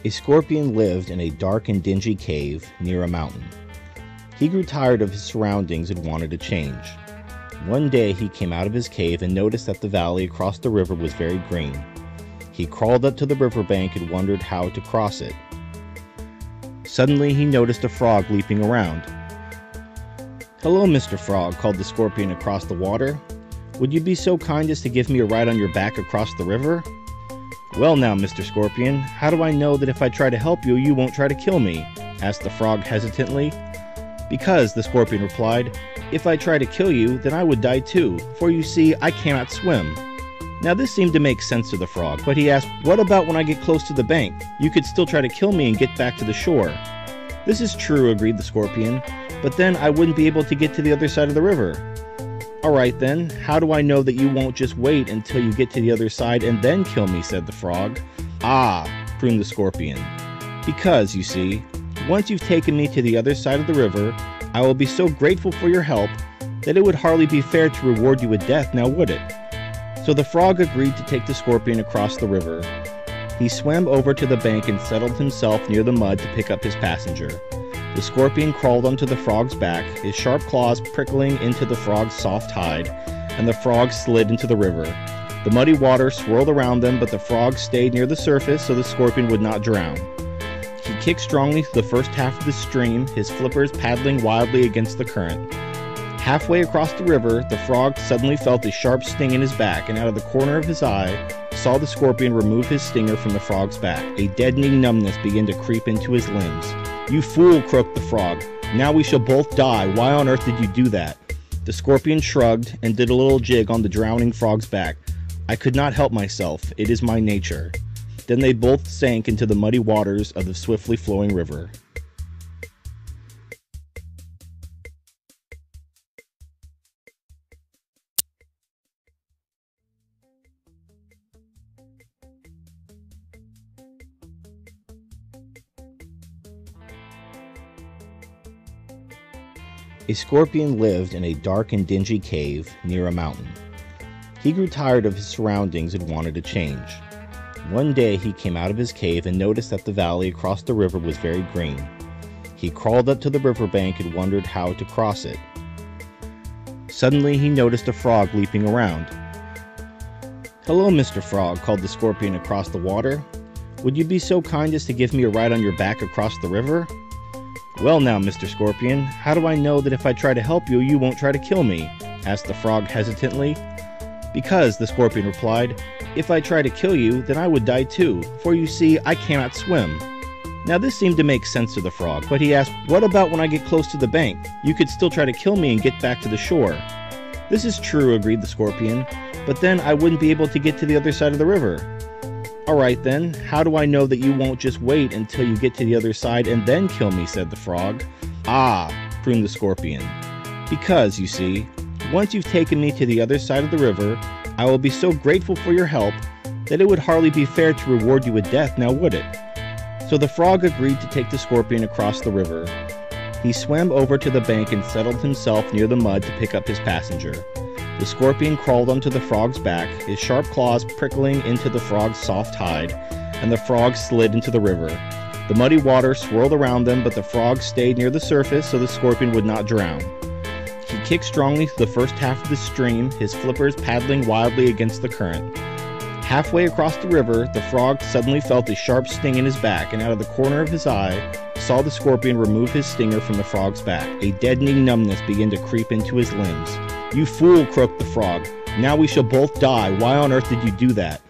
A scorpion lived in a dark and dingy cave near a mountain. He grew tired of his surroundings and wanted a change. One day he came out of his cave and noticed that the valley across the river was very green. He crawled up to the riverbank and wondered how to cross it. Suddenly he noticed a frog leaping around. "Hello, Mr. Frog," called the scorpion across the water. "Would you be so kind as to give me a ride on your back across the river?" "Well now, Mr. Scorpion, how do I know that if I try to help you, you won't try to kill me?" asked the frog hesitantly. "Because," the scorpion replied, "if I try to kill you, then I would die too, for you see, I cannot swim." Now this seemed to make sense to the frog, but he asked, "What about when I get close to the bank? You could still try to kill me and get back to the shore." "This is true," agreed the scorpion, "but then I wouldn't be able to get to the other side of the river." "Alright then, how do I know that you won't just wait until you get to the other side and then kill me?" said the frog. "Ah," crooned the scorpion, "because, you see, once you've taken me to the other side of the river, I will be so grateful for your help that it would hardly be fair to reward you with death, now would it?" So the frog agreed to take the scorpion across the river. He swam over to the bank and settled himself near the mud to pick up his passenger. The scorpion crawled onto the frog's back, his sharp claws prickling into the frog's soft hide, and the frog slid into the river. The muddy water swirled around them, but the frog stayed near the surface so the scorpion would not drown. He kicked strongly through the first half of the stream, his flippers paddling wildly against the current. Halfway across the river, the frog suddenly felt a sharp sting in his back, and out of the corner of his eye, saw the scorpion remove his stinger from the frog's back. A deadening numbness began to creep into his limbs. "You fool," croaked the frog. "Now we shall both die. Why on earth did you do that?" The scorpion shrugged and did a little jig on the drowning frog's back. "I could not help myself. It is my nature." Then they both sank into the muddy waters of the swiftly flowing river. A scorpion lived in a dark and dingy cave near a mountain. He grew tired of his surroundings and wanted a change. One day he came out of his cave and noticed that the valley across the river was very green. He crawled up to the riverbank and wondered how to cross it. Suddenly he noticed a frog leaping around. "Hello, Mr. Frog," called the scorpion across the water. "Would you be so kind as to give me a ride on your back across the river?" "Well now, Mr. Scorpion, how do I know that if I try to help you, you won't try to kill me?" asked the frog hesitantly. "Because," the scorpion replied, "if I try to kill you, then I would die too, for you see, I cannot swim." Now this seemed to make sense to the frog, but he asked, "What about when I get close to the bank? You could still try to kill me and get back to the shore." "This is true," agreed the scorpion, "but then I wouldn't be able to get to the other side of the river." "Alright then, how do I know that you won't just wait until you get to the other side and then kill me?" said the frog. "Ah," crooned the scorpion, "because, you see, once you've taken me to the other side of the river, I will be so grateful for your help that it would hardly be fair to reward you with death, now would it?" So the frog agreed to take the scorpion across the river. He swam over to the bank and settled himself near the mud to pick up his passenger. The scorpion crawled onto the frog's back, his sharp claws prickling into the frog's soft hide, and the frog slid into the river. The muddy water swirled around them, but the frog stayed near the surface so the scorpion would not drown. He kicked strongly through the first half of the stream, his flippers paddling wildly against the current. Halfway across the river, the frog suddenly felt a sharp sting in his back, and out of the corner of his eye, saw the scorpion remove his stinger from the frog's back. A deadening numbness began to creep into his limbs. "You fool," croaked the frog. "Now we shall both die. Why on earth did you do that?"